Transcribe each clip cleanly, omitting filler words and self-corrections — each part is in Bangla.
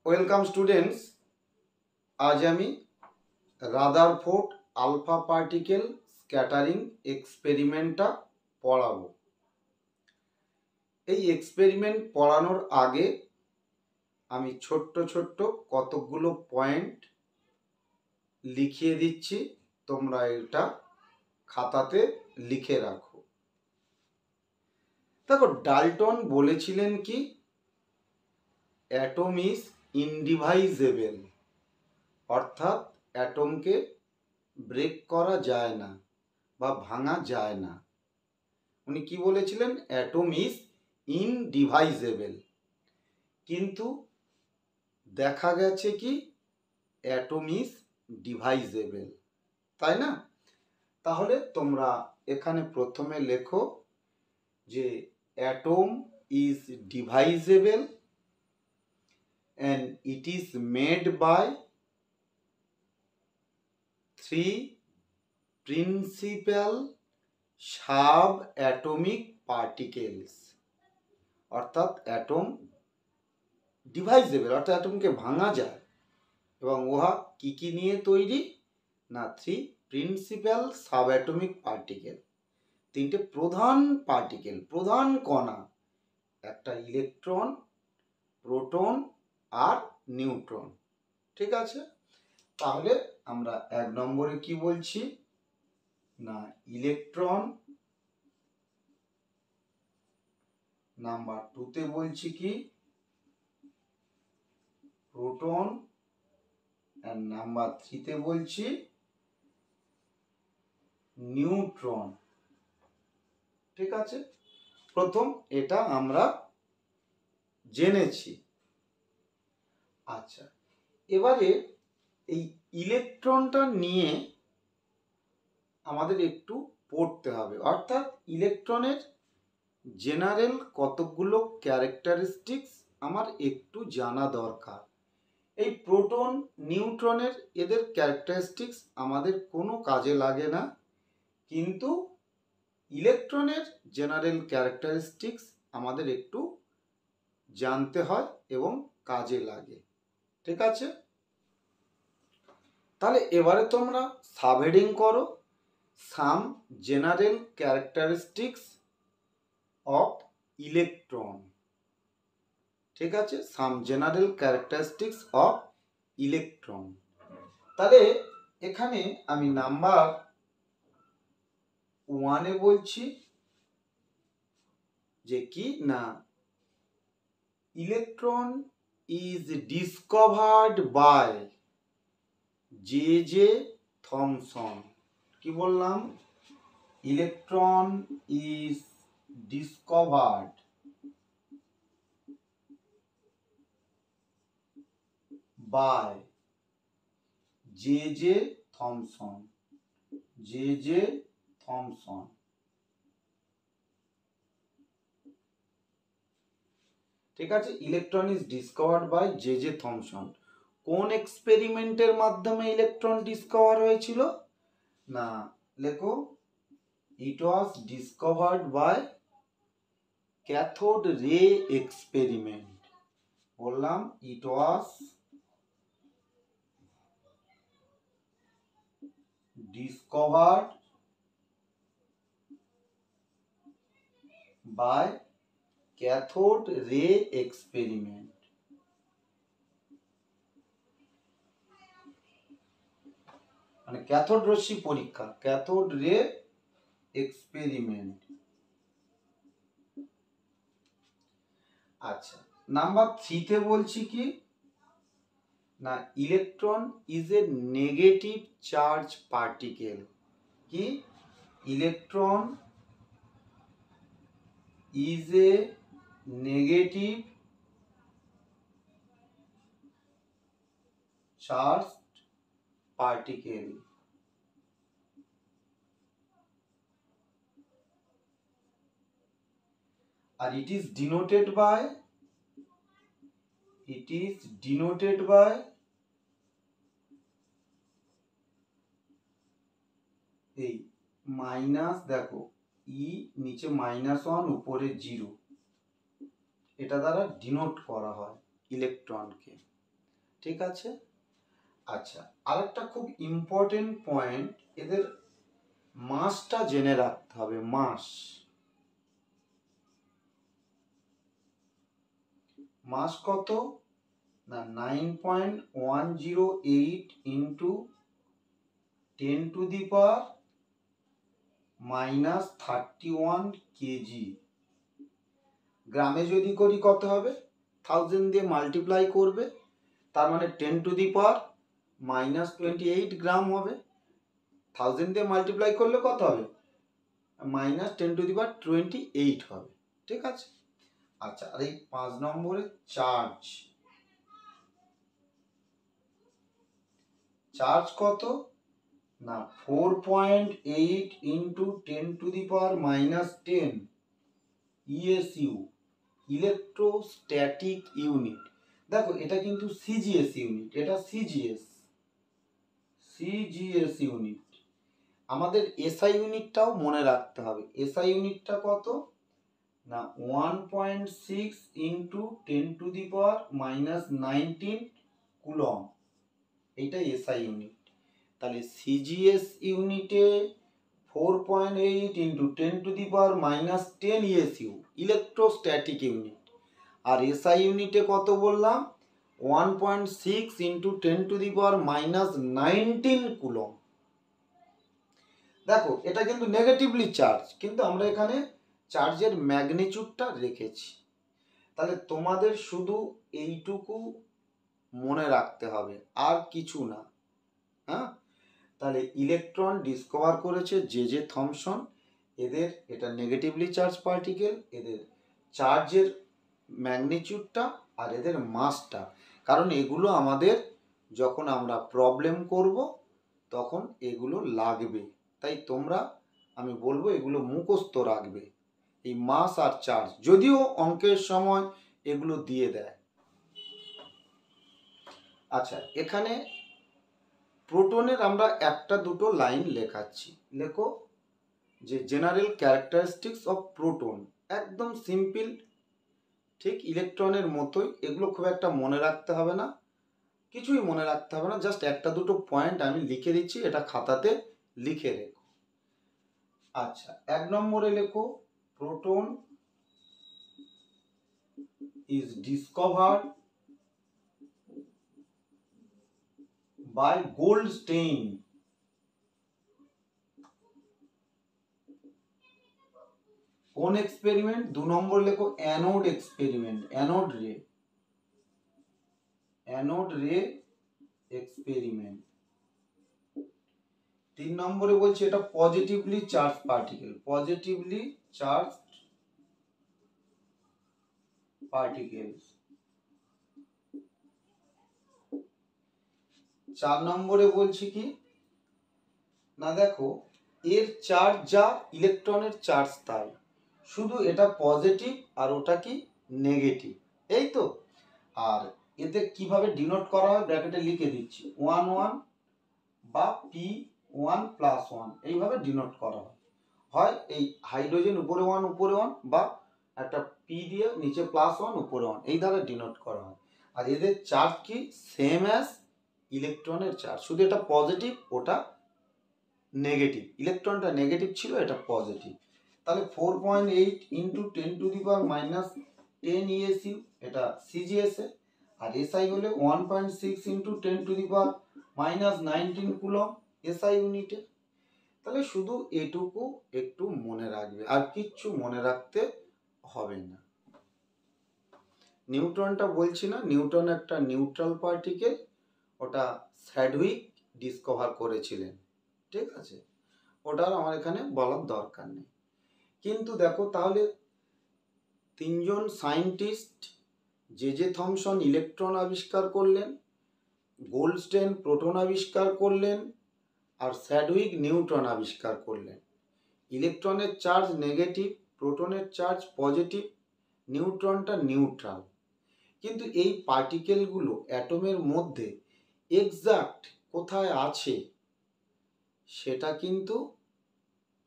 Welcome students. আজ আমি রাদারফোর্ড আলফা পার্টিকেল স্ক্যাটারিং এক্সপেরিমেন্টটা পড়াবো। এই এক্সপেরিমেন্ট পড়ানোর আগে আমি ছোট্ট ছোট্ট কতগুলো পয়েন্ট লিখিয়ে দিচ্ছি, তোমরা এটা খাতাতে লিখে রাখো। দেখো, ডাল্টন বলেছিলেন কি, অ্যাটম ইজ ইনডিভাইজেবল, অর্থাৎ অ্যাটমকে ব্রেক করা যায় না বা ভাঙা যায় না। উনি কি বলেছিলেন? Atom is indivisible. কিন্তু দেখা গেছে কি অ্যাটম ইজ ডিভাইজেবল, তাই না? তাহলে তোমরা এখানে প্রথমে লেখো যে atom is divisible and it is made by three principal subatomic particles। অর্থাৎ অ্যাটম ডিভাইজেবল, অর্থাৎ অ্যাটমকে ভাঙা যায়, এবং উহা কি কি নিয়ে তৈরি না? থ্রি প্রিন্সিপাল সাবঅ্যাটমিক পার্টিকেল, তিনটে প্রধান পার্টিকেল, প্রধান কণা, একটা ইলেকট্রন, প্রোটন আর নিউট্রন। ঠিক আছে, তাহলে আমরা এক নম্বরে কি বলছি না ইলেকট্রন, নাম্বার টুতে বলছি কি প্রোটন, আর নাম্বার থ্রিতে বলছি নিউট্রন। ঠিক আছে, প্রথম এটা আমরা জেনেছি। আচ্ছা, এবারে এই ইলেকট্রনটা নিয়ে আমাদের একটু পড়তে হবে, অর্থাৎ ইলেকট্রনের জেনারেল কতগুলো ক্যারেক্টারিস্টিক্স আমার একটু জানা দরকার। এই প্রোটন নিউট্রনের এদের ক্যারেক্টারিস্টিক্স আমাদের কোনো কাজে লাগে না, কিন্তু ইলেকট্রনের জেনারেল ক্যারেক্টারিস্টিক্স আমাদের একটু জানতে হয় এবং কাজে লাগে। ঠিক আছে, তাহলে এবারে তোমরা সাবহেডিং করো some general characteristics of electron. ঠিক আছে, some general characteristics of electron. তাহলে এখানে আমি নাম্বার ওয়ানে বলছি যে কি না electron is discovered by J J Thomson. কি বললাম? Electron is discovered by J J Thomson. J J Thomson. ঠিক আছে, electron is discovered by J J Thomson. কোন এক্সপেরিমেন্টের মাধ্যমে ইলেকট্রন ডিসকভার হয়েছিল না? লেখো, it was discovered by cathode ray experiment. বললাম ইট ওয়াজ discovered by cathode ray experiment। মানে ক্যাথোড রশ্মি পরীক্ষা, ক্যাথোড রে এক্সপেরিমেন্ট। আচ্ছা, নাম্বার থ্রিতে বলছি কি না electron is a negative charge particle. কি? Electron is a negative charged particle। আর it is denoted by এই মাইনাস, দেখো ই নিচে -1 উপরে 0, এটা দ্বারা ডিনোট করা হয় ইলেকট্রনকে। ঠিক আছে। আচ্ছা, আরেকটা খুব ইম্পর্টেন্ট পয়েন্ট, এদের মাসটা জেনে রাখতে হবে। মাস কত না 9.108 ইন্টু 10⁻⁻31 কেজি। গ্রামে যদি করি কত হবে, 1000 দিয়ে মাল্টিপ্লাই করবে, তার মানে 10⁻28 গ্রাম হবে। 1000 দিয়ে মাল্টিপ্লাই করলে কত হবে, -10⁻28 হবে। ঠিক আছে। আচ্ছা, আর এই 5 নম্বরে চার্জ কত না 4.8 ইন্টু 10⁻10 ESU, ইলেকট্রোস্ট্যাটিক ইউনিট। দেখো এটা কিন্তু সিজিএস ইউনিট, এটা সিজিএস ইউনিট। আমাদের এসআই ইউনিটটাও মনে রাখতে হবে। এসআই ইউনিটটা কত না 1.6 ইন্টু 10⁻19 কুলম, এইটা এসআই ইউনিট। তাহলে সিজিএস ইউনিটে 4.8 ইন্টু 10⁻10 ESU, ইলেকট্রোস্ট্যাটিক ইউনিট। আর এসআই ইউনিটে কত বললাম, 1.6 ইন্টু 10⁻19 কুলম। দেখো এটা কিন্তু নেগেটিভলি চার্জ, কিন্তু আমরা এখানে চার্জের ম্যাগনিটিউডটা রেখেছি। তাহলে তোমাদের শুধু এইটুকু মনে রাখতে হবে, আর কিছু না। হ্যাঁ, তাহলে ইলেকট্রন ডিসকভার করেছে জে থমসন। এদের এটা নেগেটিভলি চার্জ পার্টিকেল, এদের চার্জের ম্যাগনিটিউডটা আর এদের মাসটা, কারণ এগুলো আমাদের যখন আমরা প্রবলেম করব তখন এগুলো লাগবে। তাই তোমরা, আমি বলবো এগুলো মুখস্থ রাখবে, এই মাস আর চার্জ, যদিও অঙ্কের সময় এগুলো দিয়ে দেয়। আচ্ছা, এখানে প্রোটনের আমরা একটা দুটো লাইন লেখাচ্ছি। লেখো যে জেনারেল ক্যারেক্টারিস্টিক্স অফ প্রোটন, একদম সিম্পল, ঠিক ইলেকট্রনের মতোই। এগুলো খুব একটা মনে রাখতে হবে না, কিছুই মনে রাখতে হবে না, জাস্ট একটা দুটো পয়েন্ট আমি লিখে দিচ্ছি, এটা খাতাতে লিখে রেখো। আচ্ছা, 1 নম্বরে লেখো proton is discovered by Goldstein. কোন এক্সপেরিমেন্ট? 2 নম্বর লেখো অ্যানোড এক্সপেরিমেন্ট, অ্যানোড রে এক্সপেরিমেন্ট। 3 নম্বরে বলছে এটা positively charge particle, positively charge particles. 4 নম্বরে বলছি কি না, দেখো এর চার্জ যা ইলেকট্রনের চার্জ তাই, শুধু এটা পজিটিভ আর ওটা কি নেগেটিভ, এই তো। আর এতে কিভাবে ডিনোট করা হয় ব্র্যাকেটে লিখে দিচ্ছি, 1 1 বা P1+1 এইভাবে ডিনোট করা হয়। হয় এই হাইড্রোজেন উপরে 1 উপরে 1, বা একটা পি দিয়ে নিচে +1 উপরে 1, এই ধারে ডিনোট করা হয়। আর এদের চার্জ কি সেম অ্যাজ ইলেকট্রনের চার্জ, শুধু এটা পজিটিভ ওটা নেগেটিভ, ইলেকট্রনটা নেগেটিভ ছিল, এটা পজিটিভ। তাহলে 4.8 ইন্টু 10⁻10 ESU, এটা সিজিএস এ। আর এসআই হলে 1.6 ইন্টু 10⁻19 কুলম এসআই ইউনিটে। তাহলে শুধু এটুকু একটু মনে রাখবে, আর কিচ্ছু মনে রাখতে হবে না। নিউট্রনটা বলছি না, নিউটন একটা নিউট্রাল পার্টিকেল, ওটা স্যাডউইক ডিসকভার করেছিলেন। ঠিক আছে, ওটার আমার এখানে বলার দরকার নেই। কিন্তু দেখো তাহলে 3 জন সায়েন্টিস্ট, জে থমসন ইলেকট্রন আবিষ্কার করলেন, গোল্ডস্টেইন প্রোটন আবিষ্কার করলেন, আর স্যাডউইক নিউট্রন আবিষ্কার করলেন। ইলেকট্রনের চার্জ নেগেটিভ, প্রোটনের চার্জ পজিটিভ, নিউট্রনটা নিউট্রাল। কিন্তু এই পার্টিকেলগুলো অ্যাটমের মধ্যে এক্সাক্ট কোথায় আছে সেটা কিন্তু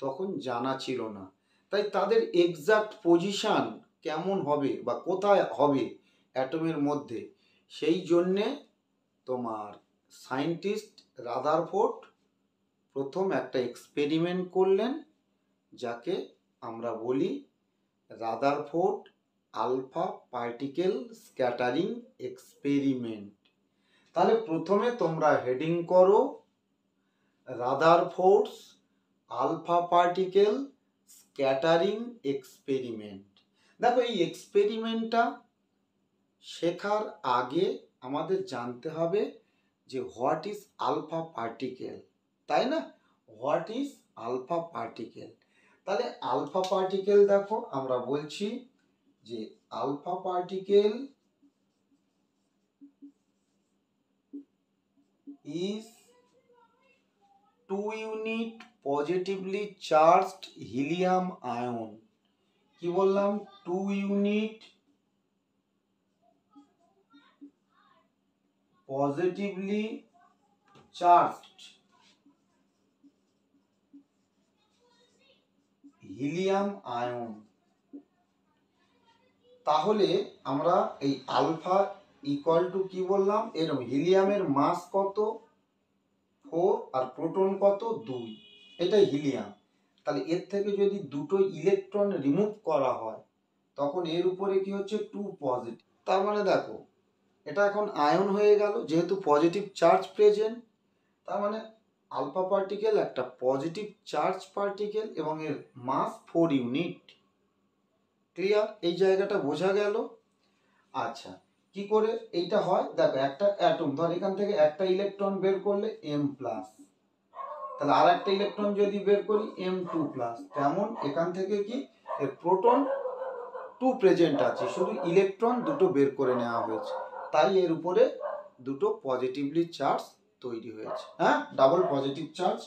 তখন জানা ছিল না। তাই তাদের এক্সাক্ট পজিশন কেমন হবে বা কোথায় হবে অ্যাটমের মধ্যে, সেই জন্যে তোমার সায়েন্টিস্ট রাদারফোর্ড প্রথম একটা এক্সপেরিমেন্ট করলেন, যাকে আমরা বলি Rutherford alpha particle scattering experiment. তাহলে প্রথমে তোমরা হেডিং করো Rutherford's alpha particle scattering experiment. দেখো, এই এক্সপেরিমেন্টটা শেখার আগে আমাদের জানতে হবে যে হোয়াট ইজ আলফা পার্টিকেল, তাই না? What is alpha particle. তাহলে আলফা পার্টিকেল দেখো আমরা বলছি যে alpha particle is 2 unit positively charged helium ion. কি বললাম? 2 unit positively charged helium ion. তাহলে আমরা এই আলফা ইকুয়াল টু কি বললাম? এরকম হিলিয়ামের মাস কত? 4 আর প্রোটন কত? 2। এটাই হিলিয়াম। তাহলে এর থেকে যদি দুটো ইলেকট্রন রিমুভ করা হয় তখন এর উপরে কি হচ্ছে? 2 পজিটিভ। তার মানে দেখো এটা এখন আয়ন হয়ে গেল, যেহেতু পজিটিভ চার্জ প্রেজেন্ট। তার মানে আলফা পার্টিকেল একটা পজিটিভ চার্জ পার্টিকেল এবং এর মাস 4 ইউনিট। ক্লিয়ার? এই জায়গাটা বোঝা গেল। আচ্ছা, কি করে এইটা হয়? দেখো, একটা অ্যাটম, ধর এখান থেকে একটা ইলেকট্রন বের করলে M+, তাহলে আর একটা ইলেকট্রন যদি বের করি M2+, তেমন এখান থেকে কি এর প্রোটন 2 প্রেজেন্ট আছে, শুধু ইলেকট্রন দুটো বের করে নেওয়া হয়েছে, তাই এর উপরে দুটো পজিটিভলি চার্জ তৈরি হয়েছে। হ্যাঁ, ডাবল পজিটিভ চার্জ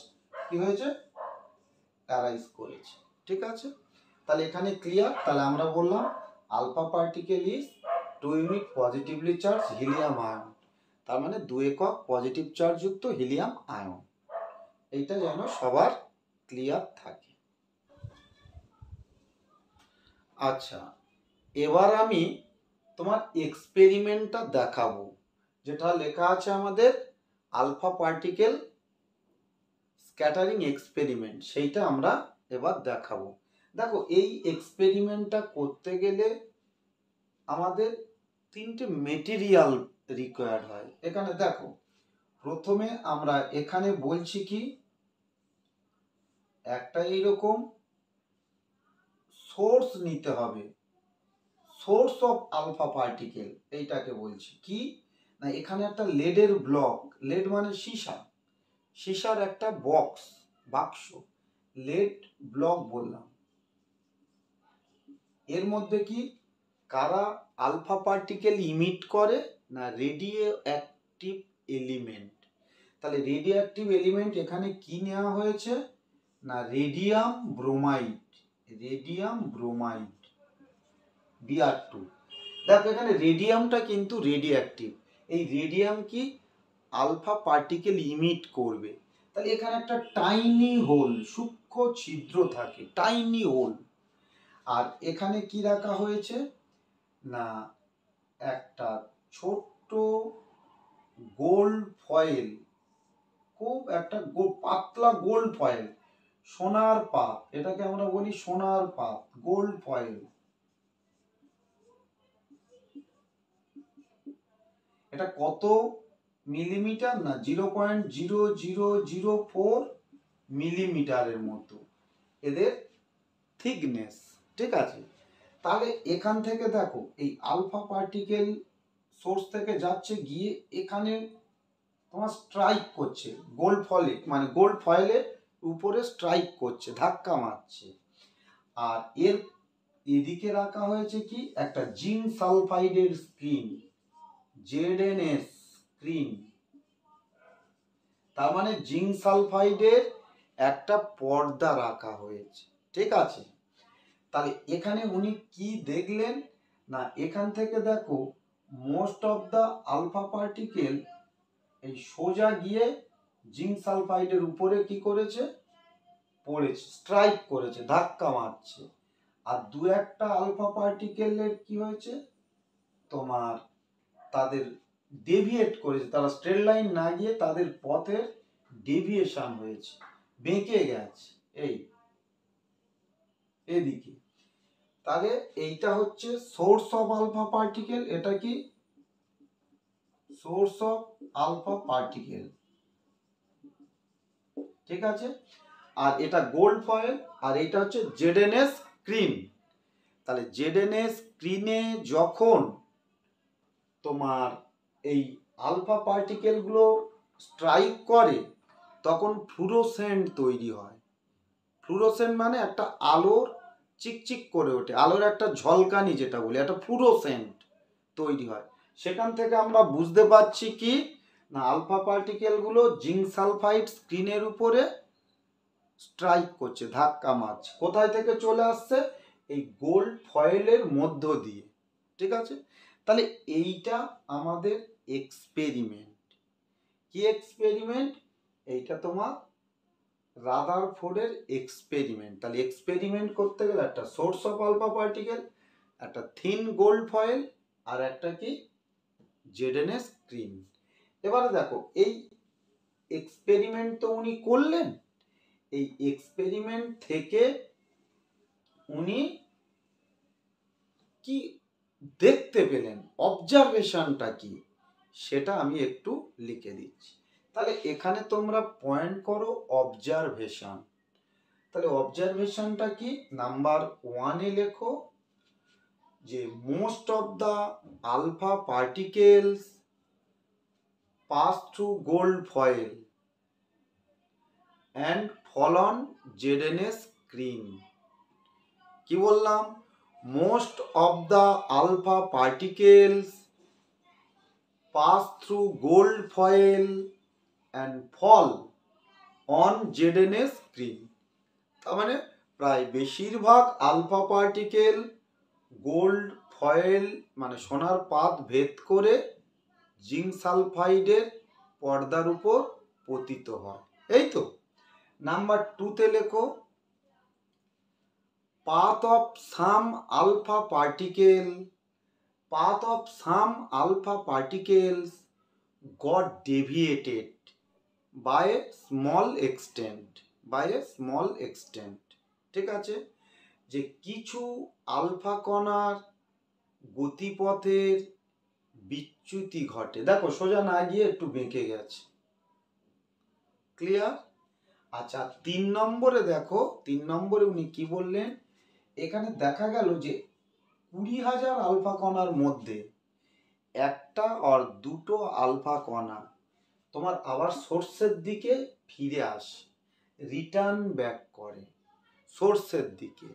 কি হয়েছে? অ্যারাইজ করেছে। ঠিক আছে, তাহলে এখানে ক্লিয়ার। তাহলে আমরা বললাম alpha particle is 2 unit positively charge helium ion. তার মানে 2 একক পজিটিভ চার্জ যুক্ত হিলিয়াম আয়ন। এইটা যেন সবার ক্লিয়ার থাকে। আচ্ছা, এবার আমি তোমার এক্সপেরিমেন্টটা দেখাবো, যেটা লেখা আছে আমাদের আলফা পার্টিকেল স্ক্যাটারিং এক্সপেরিমেন্ট, সেইটা আমরা এবার দেখাবো। দেখো, এই এক্সপেরিমেন্টটা করতে গেলে আমাদের 3টে মেটেরিয়াল রিকোয়ার্ড হয়। এখানে দেখো, প্রথমে আমরা এখানে বলছি কি একটা এইরকম সোর্স নিতে হবে, সোর্স অফ আলফা পার্টিকেল। এইটাকে বলছি কি না, এখানে একটা লেডের ব্লক, লেড মানে সীসা, সীসার একটা বাক্স, লেড ব্লক বললাম। এর মধ্যে কি কারা আলফা পার্টিকেল ইমিট করে না? Radio active element. তাহলে রেডিও অ্যাক্টিভ এলিমেন্ট এখানে কি নেওয়া হয়েছে না? Radium bromide, radium bromide Br2। দেখো, এখানে রেডিয়ামটা কিন্তু রেডিও অ্যাক্টিভ। এই রেডিয়াম কি আলফা পার্টিকেল ইমিট করবে। তাহলে এখানে একটা টাইনি হোল, সূক্ষ্ম ছিদ্র থাকে, টাইনি হোল। আর এখানে কি রাখা হয়েছে না? একটা ছোট্ট গোল্ড ফয়েল, খুব একটা পাতলা গোল্ড ফয়েল, সোনার পাত, এটাকে আমরা বলি সোনার পাত, গোল্ড ফয়েল। এটা কত মিলিমিটার না? 0.0004 মিলিমিটারের মতো এদের থিকনেস। ঠিক আছে, তাহলে এখান থেকে দেখো এই আলফা পার্টিকেল সোর্স থেকে যাচ্ছে, গিয়ে এখানে তোমার স্ট্রাইক করছে গোল্ড ফয়েলে, মানে গোল্ড ফয়েলের উপরে স্ট্রাইক করছে, ধাক্কা মারছে। আর এর এদিকে রাখা হয়েছে কি একটা জিঙ্ক সালফাইডের স্ক্রিন, ZNS স্ক্রিন। তার মানে জিঙ্ক সালফাইডের একটা পর্দা রাখা হয়েছে। ঠিক আছে, তাহলে এখানে উনি কি দেখলেন না? এখান থেকে দেখো most of the alpha particle এই সোজা গিয়ে জিঙ্ক সালফাইডের উপরে কি করেছে? পড়েছে, স্ট্রাইক করেছে, ধাক্কা মারছে। আর 2-1টা আলফা পার্টিকেলের কি হয়েছে? তোমার তাদের ডেভিয়েট করেছে, তারা স্ট্রেট লাইন না গিয়ে তাদের পথের ডেভিয়েশন হয়েছে, বেঁকে গেছে এদিকে। তাহলে এইটা হচ্ছে সোর্স অফ আলফা পার্টিকেল। এটা কি সোর্স অফ আলফা পার্টিকেল, ঠিক আছে। আর এটা গোল্ড ফয়েল, আর এটা হচ্ছে জেডএনএস স্ক্রিন। তাহলে জেডএনএস স্ক্রিনে যখন তোমার এই আলফা পার্টিকেলগুলো স্ট্রাইক করে তখন ফ্লুরোসেন্ট তৈরি হয়। ফ্লুরোসেন্ট মানে একটা আলোর চিকচিক করে ওঠে, আলোর একটা ঝলকানি যেটা বলি, একটা ফ্লুরোসেন্ট তৈরি হয়। সেখান থেকে আমরা বুঝতে পারছি কি না, আলফা পার্টিকেলগুলো জিঙ্ক সালফাইড স্ক্রিনের উপরে স্ট্রাইক করছে, ধাক্কা মারছে। কোথায় থেকে চলে আসছে? এই গোল্ড ফয়েলের মধ্য দিয়ে, ঠিক আছে। তাহলে এইটা আমাদের এক্সপেরিমেন্ট। কি এক্সপেরিমেন্ট? এইটা তোমার রাদারফোর্ডের এক্সপেরিমেন্ট। তাহলে এক্সপেরিমেন্ট করতে গেলে একটা সোর্স অফ আলফা পার্টিকেল, একটা থিন গোল্ড ফয়েল, আর একটা কি জেডএনএস স্ক্রিন। এবারে দেখো এই এক্সপেরিমেন্ট তো উনি করলেন, এই এক্সপেরিমেন্ট থেকে উনি কি দেখতে পেলেন, অবজারভেশনটা কি, সেটা আমি একটু লিখে দিচ্ছি। তাহলে এখানে তোমরা পয়েন্ট করো অবজারভেশন। তাহলে অবজারভেশনটা কি? নাম্বার 1-এ লেখো যে most of the alpha particles pass through gold foil and fall on ZnS screen. কি বললাম? Most of the alpha particles pass through gold foil and fall on ZnS screen. তার মানে প্রায় বেশিরভাগ আলফা পার্টিকেল গোল্ড ফয়েল মানে সোনার পাত ভেদ করে জিঙ্ক সালফাইডের পর্দার উপর পতিত হয়, এই তো। নাম্বার 2-তে লেখো path of some alpha particles got deviated by a small extent, ঠিক আছে। যে কিছু আলফা কণার গতিপথের বিচ্যুতি ঘটে। দেখো সোজা না গিয়ে একটু বেঁকে গেছে, ক্লিয়ার? আচ্ছা 3 নম্বরে দেখো, 3 নম্বরে উনি কি বললেন? এখানে দেখা গেল যে 20,000 আলফা কণার মধ্যে একটা আর দুটো আলফা কণা তোমার আবার সোর্সের দিকে ফিরে আসে, রিটার্ন ব্যাক করে সোর্সের দিকে,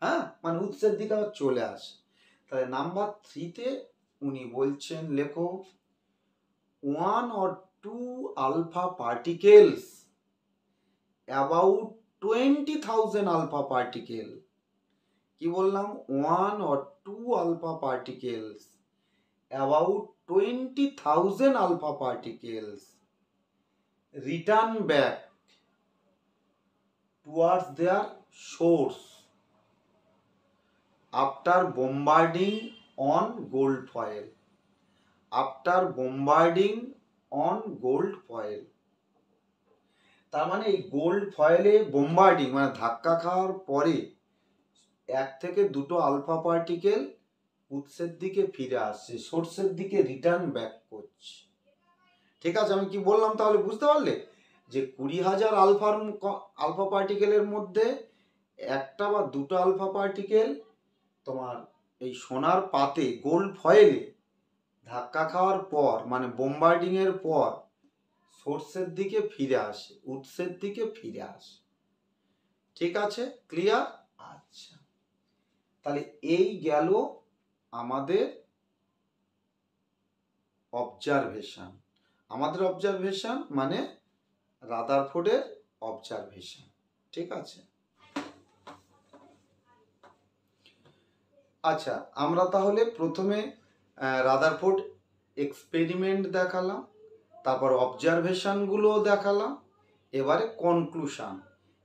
হ্যাঁ, মানে উৎসের দিকে আবার চলে আসে। তাহলে নাম্বার 3-তে উনি বলছেন লেখো 1 or 2 alpha particles about 20,000 alpha particle। কি বললাম? 1 or 2 alpha particles about 20,000 alpha particles return back towards their source after bombarding on gold foil। তার মানে এই গোল্ড ফয়েলে বোম্বার্ডিং মানে ধাক্কা খাওয়ার পরে 1 থেকে 2টো আলফা পার্টিকেল উৎসের দিকে ফিরে আসছে, সোর্সের দিকে রিটার্ন ব্যাক করছে, ঠিক আছে। আমি কি বললাম তাহলে বুঝতে পারলে? যে 20,000 আলফা পার্টিকেলের মধ্যে একটা বা দুটো আলফা পার্টিকেল তোমার এই সোনার পাতে গোল্ড ফয়েলে ধাক্কা খাওয়ার পর মানে বোম্বার্ডিং এর পর সোর্সের দিকে ফিরে আসে, উৎসের দিকে ফিরে আসে, ঠিক আছে, ক্লিয়ার? আচ্ছা, তাহলে এই গেল আমাদের অবজারভেশন। মানে রাদারফোর্ডের অবজারভেশন, ঠিক আছে। আচ্ছা, আমরা তাহলে প্রথমে রাদারফোর্ড এক্সপেরিমেন্ট দেখালাম, তারপর অবজারভেশনগুলো দেখালাম, এবারে কনক্লুশন।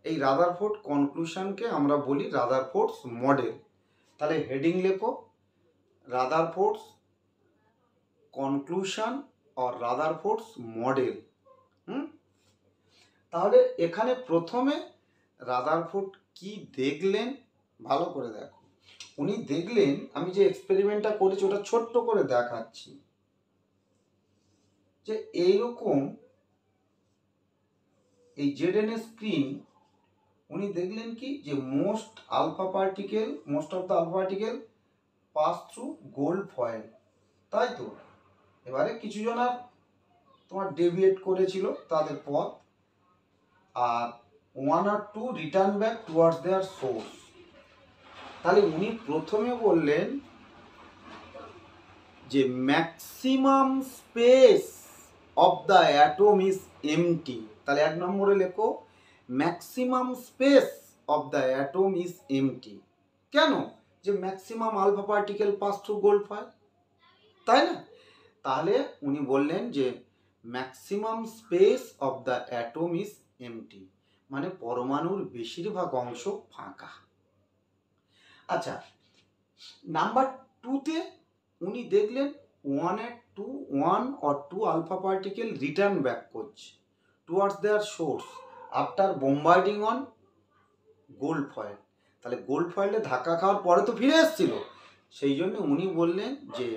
এই রাদারফোর্ড কনক্লুশনকে আমরা বলি রাদারফোর্ডস মডেল। তাহলে হেডিং লেখো রাদারফোর্ডস কনক্লুশন অর রাদারফোর্ডস মডেল। তাহলে এখানে প্রথমে রাদারফোর্ড কি দেখলেন ভালো করে দেখো। উনি দেখলেন, আমি যে এক্সপেরিমেন্টটা করেছি ওটা ছোট্ট করে দেখাচ্ছি, যে এইরকম এই জেডএনএ স্ক্রিন উনি দেখলেন কি যে most of the alpha particle pass through gold foil, তাই তো। এবারে কিছু জন আর তোমার ডেভিয়েট করেছিল তাদের পথ, আর 1 or 2 return back towards their source. তাহলে উনি প্রথমে বললেন যে maximum space of the atom is empty. তাহলে 1 নম্বরে লেখো maximum space of the atom is empty. কেন? যে maximum alpha particle pass through gold foil, তাই না? তাহলে উনি বললেন যে maximum space of the atom is empty, মানে পরমাণুর বেশিরভাগ অংশ ফাঁকা। আচ্ছা, নাম্বার 2তে উনি দেখলেন 1 or 2 alpha particle return back করছে towards their source after bombarding on gold foil. তাহলে গোল্ড ফয়েলে ধাক্কা খাওয়ার পরে তো ফিরে এসেছিল, সেই জন্য উনি বললেন যে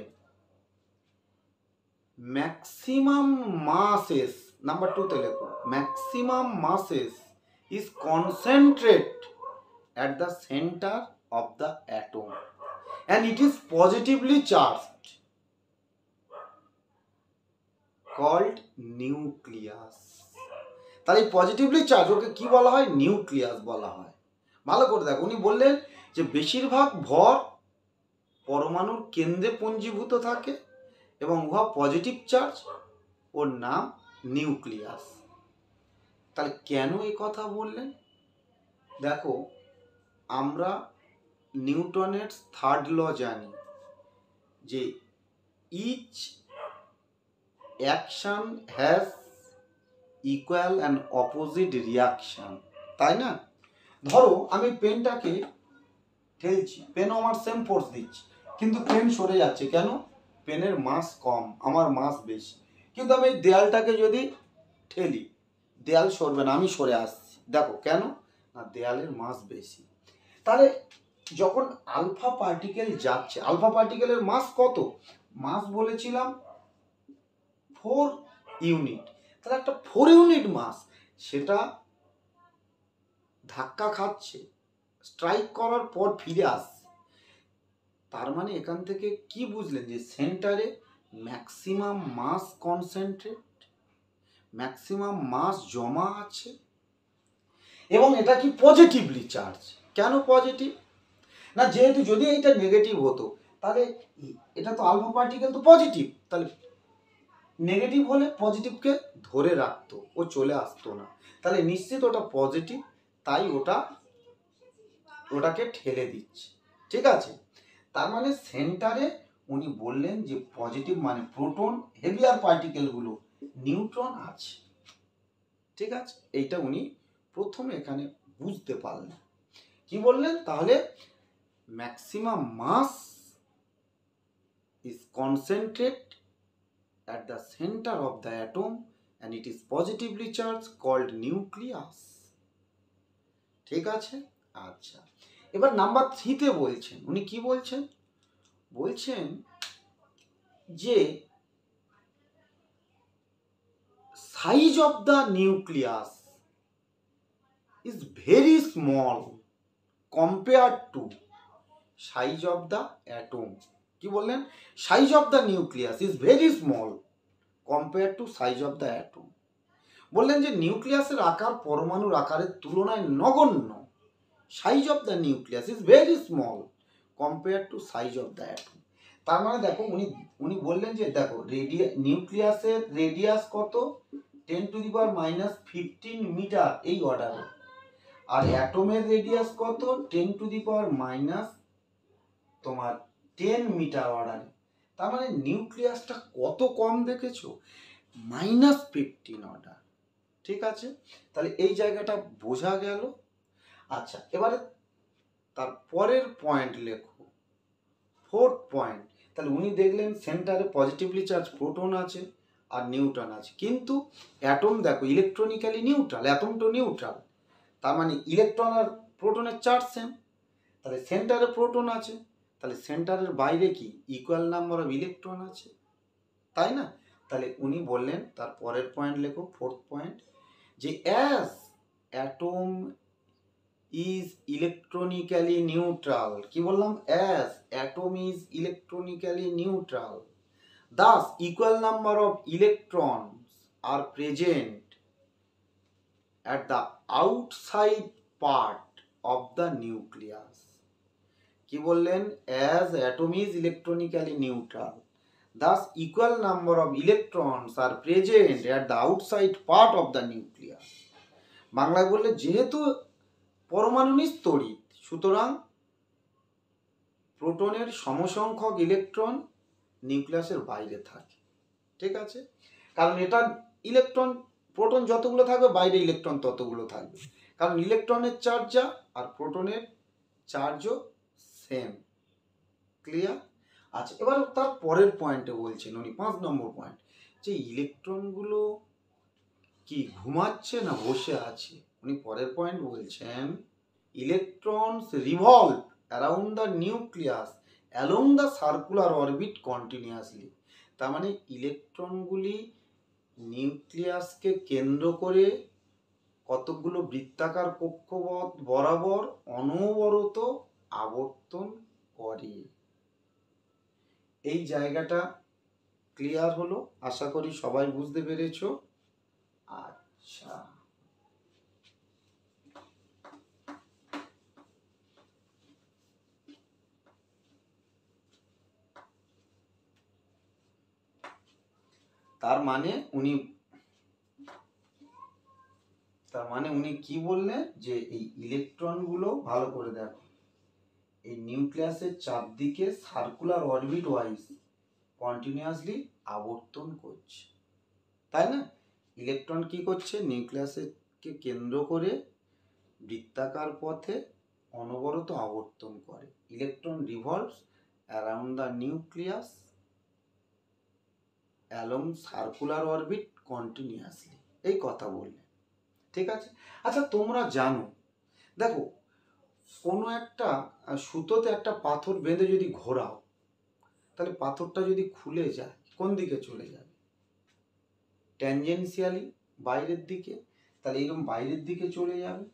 ম্যাক্সিমাম মাসেস, নাম্বার 2তে লেখো maximum মাসেস is concentrate at the center of the atom and it is positively charged called nucleus। তাহলে পজিটিভলি চার্জ ওকে কি বলা হয়? নিউক্লিয়াস বলা হয়। ভালো করে দেখো, উনি বললেন যে বেশিরভাগ ভর পরমাণুর কেন্দ্রে পুঞ্জীভূত থাকে এবং উহা পজিটিভ চার্জ, ওর নাম নিউক্লিয়াস। তাহলে কেন এই কথা বললেন? দেখো, আমরা নিউটনের 3rd ল জানি যে each action has equal and opposite reaction, তাই না? ধরো আমি পেনটাকে ঠেলছি, পেনও আমার সেম ফোর্স দিচ্ছে, কিন্তু পেন সরে যাচ্ছে। কেন? পেনের মাস কম, আমার মাস বেশি। কিন্তু আমি দেয়ালটাকে যদি ঠেলি, দেয়াল সরবে না, আমি সরে আসছি। দেখো কেন? না, দেয়ালের মাস বেশি। তাহলে যখন আলফা পার্টিকেল যাচ্ছে, আলফা পার্টিকেলের মাস কত? মাস বলেছিলাম 4 ইউনিট। তাহলে একটা 4 ইউনিট মাস, সেটা ধাক্কা খাচ্ছে, স্ট্রাইক করার পর ফিরে আসছে। তার মানে এখান থেকে কি বুঝলেন? যে সেন্টারে ম্যাক্সিমাম মাস কনসেন্ট্রেট, ম্যাক্সিমাম মাস জমা আছে, এবং এটা কি পজিটিভলি চার্জ। কেন পজিটিভ? না, যেহেতু যদি এটা নেগেটিভ হতো তাহলে এটা তো আলফা পার্টিকেল তো পজিটিভ, তাহলে নেগেটিভ হলে পজিটিভকে ধরে রাখতো, ও চলে আসতো না। তাহলে নিশ্চিত ওটা পজিটিভ, তাই ওটাকে ঠেলে দিচ্ছে। ঠিক আছে? তার মানে সেন্টারে উনি বললেন যে পজিটিভ মানে প্রোটন, হেভিয়ার পার্টিকেলগুলো নিউট্রন আছে। ঠিক আছে? এইটা উনি প্রথমে এখানে বুঝতে পারলেন। কি বললেন? তাহলে maximum mass is concentrated at the center of the atom and it is positively charged called nucleus। ঠিক আছে? আচ্ছা, এবার নাম্বার 3তে বলছেন, উনি কি বলছেন? বলছেন যে size of the nucleus is very small compare to size of the atom. কি বললেন? Size of the nucleus is very small compare to size of the atom. বললেন যে নিউক্লিয়াসের আকার পরমাণুর আকারের তুলনায় নগণ্য। Size of the nucleus is very small compare to size of the atom. তার মানে দেখো, উনি বললেন যে দেখো নিউক্লিয়াসের রেডিয়াস কত? 10⁻⁻15 মিটার, এই অর্ডারে। আর অ্যাটমের রেডিয়াস কত? 10⁻10 মিটার অর্ডারে। তার মানে নিউক্লিয়াসটা কত কম দেখেছো? -15 অর্ডার। ঠিক আছে? তাহলে এই জায়গাটা বোঝা গেল। আচ্ছা, এবারে তার পরের পয়েন্ট লেখো, 4th পয়েন্ট। তাহলে উনি দেখলেন সেন্টারে পজিটিভলি চার্জ প্রোটন আছে আর নিউট্রন আছে, কিন্তু অ্যাটম দেখো ইলেকট্রনিক্যালি নিউট্রাল, অ্যাটম তো নিউট্রাল, তার মানে ইলেকট্রন আর প্রোটনের চার্জ সেম। তাহলে সেন্টারে প্রোটন আছে, তাহলে সেন্টারের বাইরে কি ইকুয়াল নাম্বার অফ ইলেকট্রন আছে, তাই না? তাহলে উনি বললেন, তার পরের পয়েন্ট লেখো, ফোর্থ পয়েন্ট, যে as atom is electronically neutral, কি বললাম, as atom is electronically neutral, thus equal number of electrons are present at the outside part of the nucleus. কি বললেন, as atom is electronically neutral, thus equal number of electrons are present at the outside part of the nucleus. বাংলায় বললে, যেহেতু পরমাণু নিস্তড়িত, সুতরাং প্রোটনের সমসংখ্যক ইলেকট্রন নিউক্লিয়াসের বাইরে থাকে, ঠিক আছে? কারণ এটা ইলেকট্রন, প্রোটন যতগুলো থাকবে বাইরে ইলেকট্রন ততগুলো থাকবে, কারণ ইলেকট্রনের চার্জ যা আর প্রোটনের চার্জও সেম। ক্লিয়ার? আচ্ছা, এবার তার পরের পয়েন্টে বলছেন উনি, 5 নম্বর পয়েন্ট, যে ইলেকট্রনগুলো কি ঘুমাচ্ছে না বসে আছে। উনি পরের পয়েন্ট বলছেন, electrons revolve around the nucleus along the circular orbit continuously. তার মানে ইলেকট্রনগুলি নিউক্লিয়াসকে কেন্দ্র করে কতকগুলো বৃত্তাকার কক্ষপথ বরাবর অনবরত আবর্তন করে। এই জায়গাটা ক্লিয়ার হলো, আশা করি সবাই বুঝতে পেরেছো। আচ্ছা, তার মানে উনি কি বললেন, যে এই ইলেকট্রনগুলো ভালো করে দেখো, এই নিউক্লিয়াসের চারদিকে সার্কুলার অরবিট ওয়াইজ কন্টিনিউয়াসলি আবর্তন করছে, তাই না? ইলেকট্রন কি করছে, নিউক্লিয়াসকে কেন্দ্র করে বৃত্তাকার পথে অনবরত আবর্তন করে। Electron revolves around the nucleus along circular orbit continuously, এই কথা বললেন, ঠিক আছে? আচ্ছা, তোমরা জানো, দেখো কোনো একটা সুতোতে একটা পাথর বেঁধে যদি ঘোরাও, তাহলে পাথরটা যদি খুলে যায় কোন দিকে চলে যাবে? ট্যানজেনশিয়ালি বাইরের দিকে। তাহলে এরকম বাইরের দিকে চলে যাবে।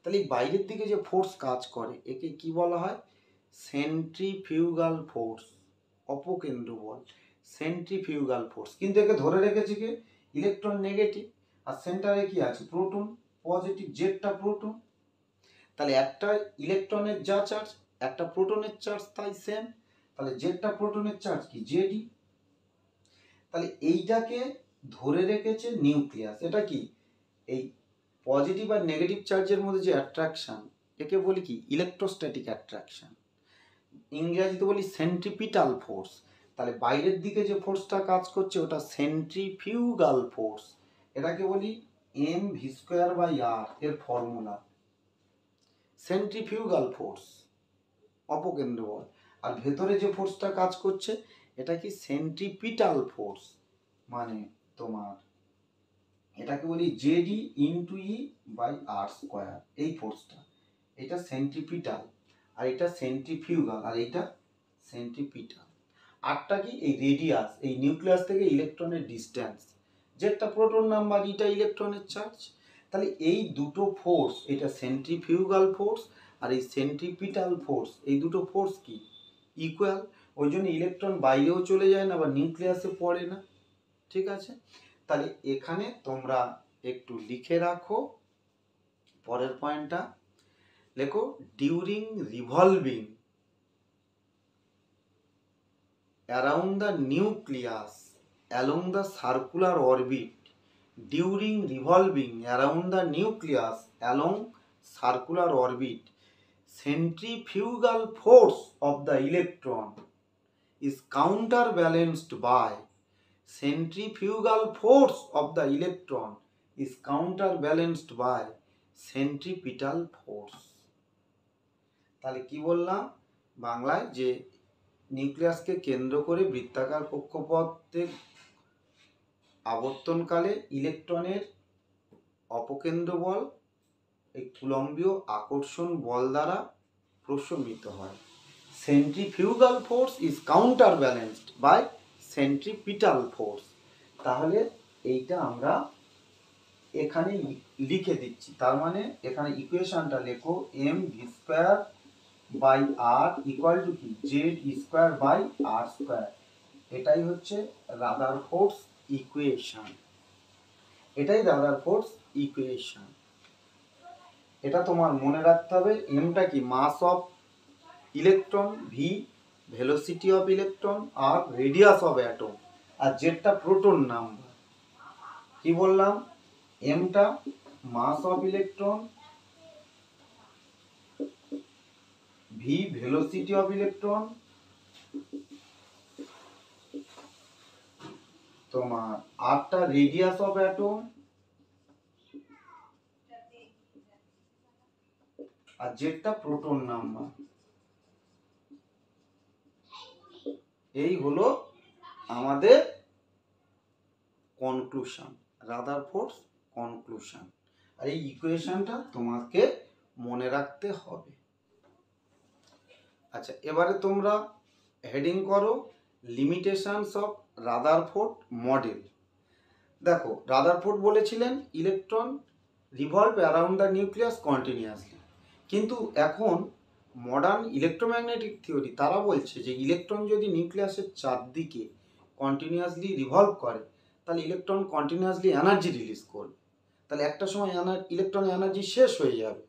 তাহলে এই বাইরের দিকে যে ফোর্স কাজ করে একে কি বলা হয়? সেন্ট্রিফিউগাল ফোর্স, অপকেন্দ্র বল, সেন্ট্রিফিউগাল ফোর্স। কিন্তু একে ধরে রেখেছে কি? ইলেকট্রন নেগেটিভ, আর সেন্টারে কি আছে? প্রোটন পজিটিভ, জেডটা প্রোটন। তাহলে একটা ইলেকট্রনের যা চার্জ, একটা প্রোটনের চার্জ তাই সেম। তাহলে জেডটা প্রোটনের চার্জ কি? জেডই। তাহলে এইটাকে ধরে রেখেছে নিউক্লিয়াস। এটা কি? এই পজিটিভ আর নেগেটিভ চার্জের মধ্যে যে অ্যাট্রাকশন, একে বলি কি? Electrostatic attraction. ইংরেজিতে বলি সেন্ট্রিপিটাল ফোর্স। তাহলে বাইরের দিকে যে ফোর্সটা কাজ করছে ওটা সেন্ট্রিফিউগাল ফোর্স। এটাকে বলি mv²/r, এর ফর্মুলা সেন্ট্রিফিউগাল ফোর্স, অপকেন্দ্র বল। আর ভেতরে যে ফোর্সটা কাজ করছে এটা কি? সেন্ট্রিপিটাল ফোর্স, মানে তোমার এটাকে বলি জেডি ইন্টু ই/r², এই ফোর্সটা। এটা সেন্ট্রিপিটাল, আর এটা সেন্ট্রিফিউগাল, আর এটা সেন্ট্রিপিটাল। আরটা কি? এই রেডিয়াস, এই নিউক্লিয়াস থেকে ইলেকট্রনের ডিস্টেন্স, যেটা প্রোটন নাম্বার, এটা ইলেকট্রনের চার্জ। তাহলে এই দুটো ফোর্স, এটা সেন্ট্রিফিউগাল ফোর্স আর এই সেন্ট্রিপিটাল ফোর্স, এই দুটো ফোর্স কি? ইকুয়াল। ওই জন্য ইলেকট্রন বাইরেও চলে যায় না বা নিউক্লিয়াসে পড়ে না, ঠিক আছে? তাহলে এখানে তোমরা একটু লিখে রাখো পরের পয়েন্টটা, লেখো, during revolving around the nucleus along the circular orbit, during revolving around the nucleus along circular orbit, centrifugal force of the electron is counterbalanced by centrifugal force of the electron is counterbalanced by centripetal force. তাহলে কি বললাম? বাংলায় যে নিউক্লিয়াসকে কেন্দ্র করে বৃত্তাকার কক্ষপথের আবর্তনকালে ইলেকট্রনের অপকেন্দ্র বল এই কুলম্বীয় আকর্ষণ বল দ্বারা প্রশমিত হয়। Centrifugal force is counter balanced by centripetal force. তাহলে এইটা আমরা এখানে লিখে দিচ্ছি, তার মানে এখানে ইকুয়েশনটা লেখো m v square by r equal to কি Z square by r square. এটাই হচ্ছে রাদারফোর্ডস ইকুয়েশন, এটাই রাদারফোর্ডস ইকুয়েশন। এটা তোমার মনে রাখতে হবে। এমটা কি mass of electron, v velocity of electron, আর রেডিয়াস অফ অ্যাটম, আর জেডটা প্রোটন নাম্বার। কি বললাম? এমটা mass of electron, v velocity of electron, তোমার আরটা রেডিয়াস অফ অ্যাটম, আর জেডটা প্রোটন নাম্বার। এই হলো আমাদের কনক্লুশন, রাদারফোর্ডস কনক্লুশন। আর এই ইকুয়েশনটা তোমাকে মনে রাখতে হবে। আচ্ছা, এবারে তোমরা হেডিং করো লিমিটেশনস অফ রাদারফোর্ড মডেল। দেখো, রাদারফোর্ড বলেছিলেন electron revolve around the nucleus continuously, কিন্তু এখন মডার্ন ইলেকট্রোম্যাগনেটিক থিওরি তারা বলছে যে ইলেকট্রন যদি নিউক্লিয়াসের চারদিকে কন্টিনিউয়াসলি রিভলভ করে তাহলে ইলেকট্রন কন্টিনিউয়াসলি এনার্জি রিলিজ করবে। তাহলে একটা সময় ইলেকট্রন এনার্জি শেষ হয়ে যাবে,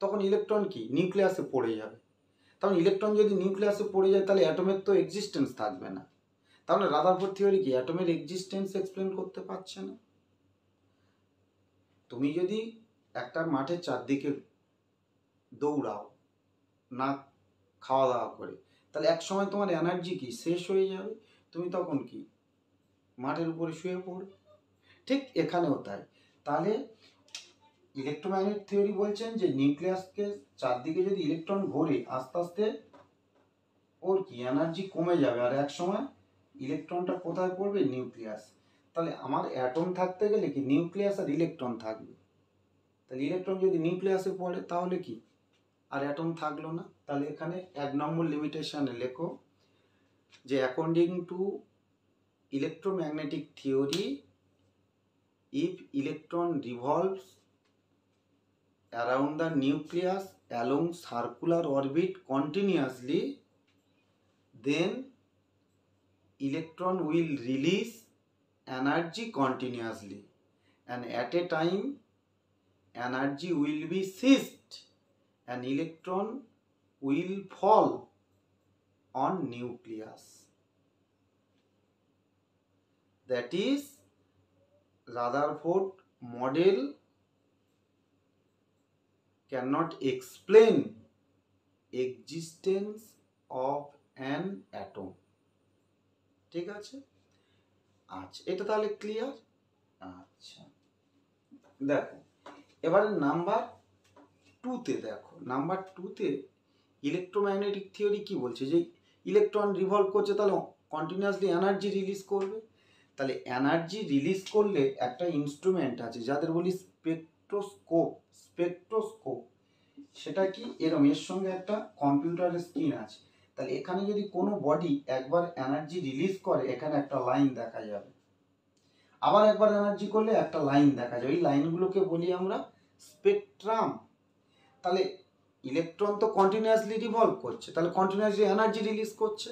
তখন ইলেকট্রন কি নিউক্লিয়াসে পড়ে যাবে। তখন ইলেকট্রন যদি নিউক্লিয়াসে পড়ে যায় তাহলে অ্যাটমের তো এক্সিস্টেন্স থাকবে না। তাহলে রাদারফোর্ড থিওরি কি অ্যাটমের এক্সিস্টেন্স এক্সপ্লেন করতে পারছে না। তুমি যদি একটা মাঠের চারদিকে দৌড়াও না খাওয়া দাওয়া করে, তাহলে এক সময় তোমার এনার্জি কি শেষ হয়ে যাবে, তুমি তখন কি মাঠের উপরে শুয়ে পড়বে। ঠিক এখানেও তাই। তাহলে ইলেকট্রোম্যাগনেটিক থিওরি বলছেন যে নিউক্লিয়াসকে চারদিকে যদি ইলেকট্রন ঘোরে আস্তে আস্তে ওর কি এনার্জি কমে যাবে, আর এক সময় ইলেকট্রনটা কোথায় পড়বে? নিউক্লিয়াস। তাহলে আমার অ্যাটম থাকতে গেলে কি নিউক্লিয়াস আর ইলেকট্রন থাকবে। তাহলে ইলেকট্রন যদি নিউক্লিয়াসে পড়ে তাহলে কি আর অ্যাটম থাকলো না। তাহলে এখানে 1 নম্বর লিমিটেশনে লেখো যে according to electromagnetic theory, if electron revolves around the nucleus along circular orbit continuously, then electron will release energy continuously, and at a time energy will be seized and electron will fall on nucleus. That is Rutherford model cannot explain existence of an atom. ঠিক আছে? আচ্ছা, এটা তাহলে ক্লিয়ার। আচ্ছা, দেখো এবারে নাম্বার 2তে দেখো, নাম্বার 2তে ইলেকট্রোম্যাগনেটিক থিওরি কি বলছে যে ইলেকট্রন রিভলভ করছে তাহলে কন্টিনিউয়াসলি এনার্জি রিলিজ করবে। তাহলে এনার্জি রিলিজ করলে একটা ইনস্ট্রুমেন্ট আছে যাদের বলি স্পেকট্রোস্কোপ। সেটা কি এরকম, এর সঙ্গে একটা কম্পিউটারের স্ক্রিন আছে। তাহলে এখানে যদি কোনো বডি একবার এনার্জি রিলিজ করে এখানে একটা লাইন দেখা যাবে, আবার একবার এনার্জি করলে একটা লাইন দেখা যাবে। এই লাইনগুলোকে বলি আমরা স্পেকট্রাম। তাহলে ইলেকট্রন তো কন্টিনিউয়াসলি রিভলভ করছে, তাহলে কন্টিনিউয়াসলি এনার্জি রিলিজ করছে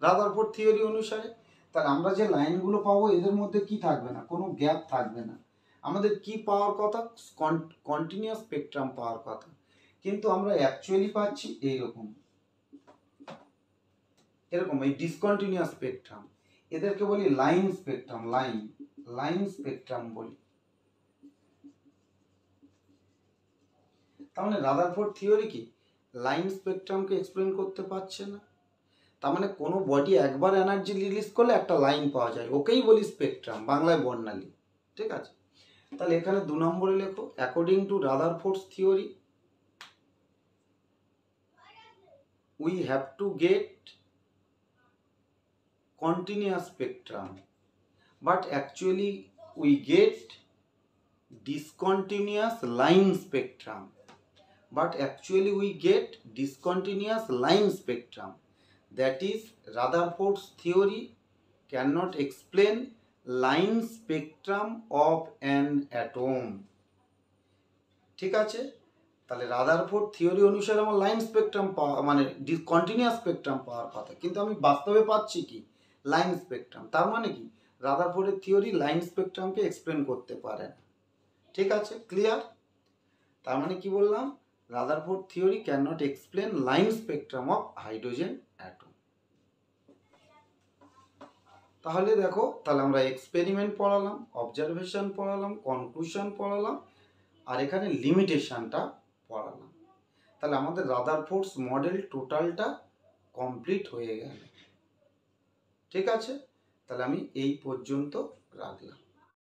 রাদারফোর্ড থিওরি অনুসারে। তাহলে আমরা যে লাইনগুলো পাবো এদের মধ্যে কি থাকবে না, কোনো গ্যাপ থাকবে না। আমাদের কি পাওয়ার কথা? কন্টিনিউয়াস স্পেকট্রাম পাওয়ার কথা, কিন্তু আমরা অ্যাকচুয়ালি পাচ্ছি এইরকম, এরকম এই ডিসকন্টিনিউয়াস স্পেকট্রাম। এদেরকে বলি লাইন স্পেকট্রাম, লাইন স্পেকট্রাম বলি। তার মানে রাদারফোর্ড থিওরি কি লাইন স্পেকট্রামকে এক্সপ্লেন করতে পারছে না। তার মানে কোনো বডি একবার এনার্জি রিলিজ করলে একটা লাইন পাওয়া যায়, ওকেই বলি স্পেকট্রাম, বাংলায় বর্ণালী। ঠিক আছে? তাহলে এখানে 2 নম্বরে লেখো according to Rutherford's theory, we have to get continuous spectrum, but actually we get discontinuous line spectrum. That is, Rutherford's theory cannot explain line spectrum of an atom. ঠিক আছে, তাহলে রাদারফোর্ড থিওরি অনুসারে আমার লাইন স্পেকট্রাম পাওয়া মানে কন্টিনিউয়াস স্পেকট্রাম পাওয়ার কথা, কিন্তু আমি বাস্তবে পাচ্ছি কি লাইন স্পেকট্রাম। তার মানে কি রাদারফোর্ডের থিওরি লাইন স্পেকট্রামকে এক্সপ্লেন করতে পারে না। ঠিক আছে, ক্লিয়ার? তার মানে কি বললাম, Rutherford theory can not explain line spectrum of hydrogen atom. তাহলে দেখো, তাহলে আমরা এক্সপেরিমেন্ট পড়ালাম, অবজারভেশন পড়ালাম, কনক্লুশন পড়ালাম, আর এখানে লিমিটেশনটা পড়ালাম। তাহলে আমাদের রাদারফোর্ডস মডেল টোটালটা কমপ্লিট হয়ে গেল। ঠিক আছে, তাহলে আমি এই পর্যন্ত রাখলাম।